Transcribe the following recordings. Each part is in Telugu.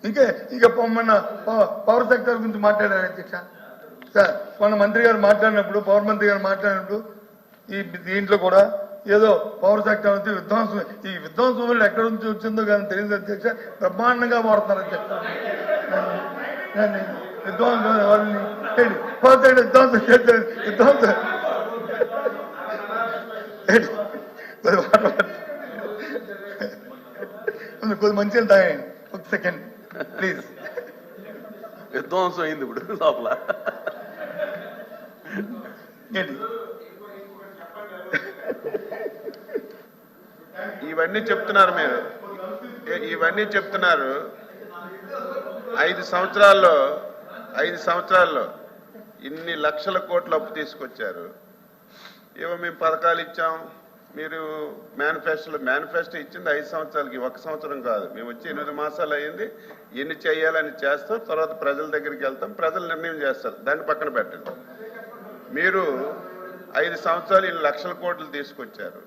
ఇంకా మొన్న పవర్ సెక్టర్ గురించి మాట్లాడారు అధ్యక్ష. సార్ మొన్న మంత్రి గారు మాట్లాడినప్పుడు, పవర్ మంత్రి గారు మాట్లాడినప్పుడు దీంట్లో కూడా ఏదో పవర్ సెక్టర్ నుంచి విధ్వంసం, ఈ విధ్వంసం వల్ల ఎక్కడి నుంచి వచ్చిందో కానీ తెలియదు అధ్యక్ష. బ్రహ్మాండంగా వాడుతున్నారు అధ్యక్ష. విధ్వంసం వాళ్ళని పవర్ సెక్టర్ విధ్వంసం చేస్తారు. విధ్వంసం కొద్ది మంచిగా తాగండి. ఒక సెకండ్ ప్లీజ్. విధ్వంసం అయింది ఇప్పుడు లోపల. ఇవన్నీ చెప్తున్నారు మీరు, ఇవన్నీ చెప్తున్నారు. 5 సంవత్సరాల్లో ఇన్ని లక్షల కోట్ల అప్పు తీసుకొచ్చారు. ఏవో మేము పథకాలు ఇచ్చాం, మీరు మేనిఫెస్టో ఇచ్చింది 5 సంవత్సరాలకి, 1 సంవత్సరం కాదు. మేము వచ్చి 8 మాసాలు అయ్యింది. ఎన్ని చేయాలని చేస్తాం, తర్వాత ప్రజల దగ్గరికి వెళ్తాం, ప్రజలు నిర్ణయం చేస్తారు. దాన్ని పక్కన పెట్టండి. మీరు 5 సంవత్సరాలు ఇన్ని లక్షల కోట్లు తీసుకొచ్చారు.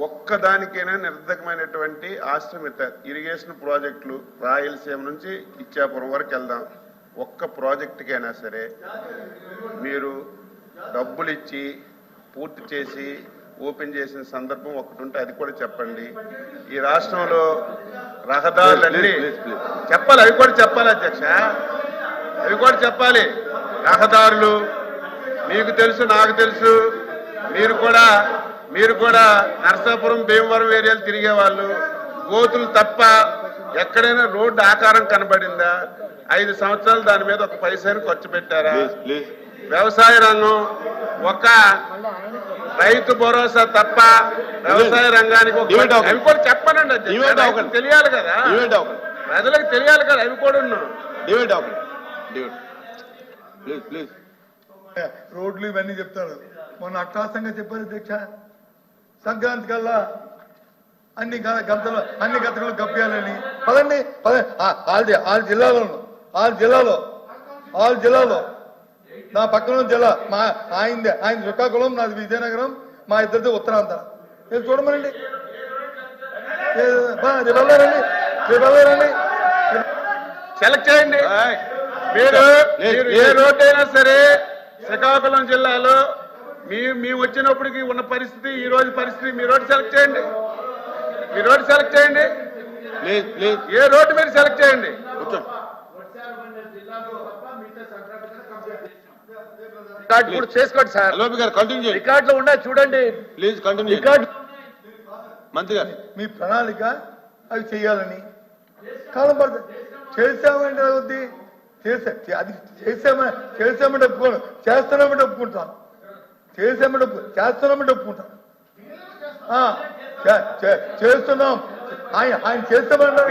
ఒక్కదానికైనా నిర్ధకమైనటువంటి ఆశ్రమిత ఇరిగేషన్ ప్రాజెక్టులు రాయలసీమ నుంచి ఇచ్చాపురం వరకు వెళ్దాం, ఒక్క ప్రాజెక్టుకైనా సరే మీరు డబ్బులు ఇచ్చి పూర్తి చేసి ఓపెన్ చేసిన సందర్భం ఒకటి ఉంటే అది కూడా చెప్పండి. ఈ రాష్ట్రంలో రహదారులన్నీ చెప్పాలి, అవి కూడా చెప్పాలి అధ్యక్ష, అవి కూడా చెప్పాలి. రహదారులు మీకు తెలుసు, నాకు తెలుసు. మీరు కూడా నరసాపురం, భీమవరం ఏరియాలు తిరిగేవాళ్ళు. గోతులు తప్ప ఎక్కడైనా రోడ్డు ఆకారం కనబడిందా? 5 సంవత్సరాలు దాని మీద ఒక పైసాను ఖర్చు పెట్టారా? వ్యవసాయ రంగం ఒక రైతు భరోసా తప్ప వ్యవసాయ రంగానికి అవి కూడా చెప్పనండి. తెలియాలి కదా, ప్రజలకు తెలియాలి కదా, అవి కూడా రోడ్లు ఇవన్నీ చెప్తారు. మొన్న అట్టాసంగా చెప్పారు అధ్యక్ష, సంక్రాంతి కల్లా అన్ని గతలు కప్పాలని. పదండి ఆల్ జిల్లాలో నా పక్కన జిల్లా ఆయన శ్రీకాకుళం, నాది విజయనగరం, మా ఇద్దరిది ఉత్తరాంధ్ర. చూడమనండి, రేపు సెలెక్ట్ చేయండి. మీరు ఏ రోడ్డు అయినా సరే శ్రీకాకుళం జిల్లాలో మేము వచ్చినప్పటికి ఉన్న పరిస్థితి, ఈ రోజు పరిస్థితి, మీ రోడ్డు సెలెక్ట్ చేయండి. ఏ రోడ్డు మీరు సెలెక్ట్ చేయండి. చేసుకోండి సార్, రికార్డులో ఉండే చూడండి. Please continue. మంత్రి గారు మీ ప్రణాళిక అవి చేయాలని కాలం పడుతుంది. చేసామంటే అవుద్ది, అది చేసామంటే ఒప్పుకోను, చేస్తున్నామంటే ఒప్పుకుంటాను. చేస్తున్నామంటే ఒప్పుకుంటాను. చేస్తున్నాం, ఆయన చేస్తామంటారు.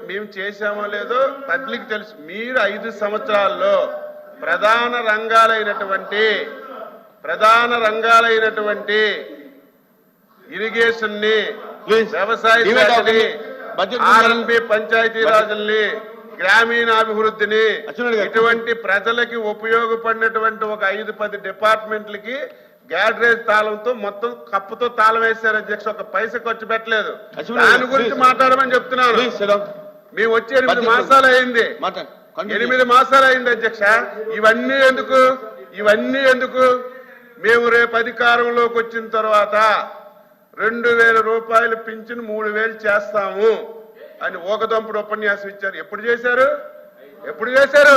మేము చేసామో లేదో పబ్లిక్ తెలుసు. మీరు 5 సంవత్సరాల్లో ప్రధాన రంగాలైనటువంటి ఇరిగేషన్ ని, వ్యవసాయ శాఖని, ఆర్ఎన్బి పంచాయతీరాజుల్ని, గ్రామీణాభివృద్ధిని, ఇటువంటి ప్రజలకి ఉపయోగపడినటువంటి ఒక 5-10 డిపార్ట్మెంట్లకి గ్యాడ్రేజ్ తాళంతో మొత్తం కప్పుతో తాళం వేశారు అధ్యక్ష. ఒక పైసా ఖర్చు పెట్టలేదు. దాని గురించి మాట్లాడమని చెప్తున్నాను. మేము వచ్చి 8 మాసాలు అయింది. 8 మాసాలు అయింది అధ్యక్ష. ఇవన్నీ ఎందుకు? మేము రేపు అధికారంలోకి వచ్చిన తర్వాత 2000 రూపాయలు పింఛను 3000 చేస్తాము అని ఓకదంపుడు ఉపన్యాసం ఇచ్చారు. ఎప్పుడు చేశారు? 250,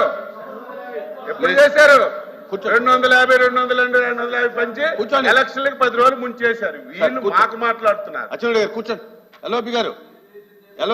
250 పంచి ఎలక్షన్లకు 10 రోజులు ముంచేశారు. వీళ్ళు మాకు మాట్లాడుతున్నారు. కూర్చోండి. ఎల్ఓపి గారు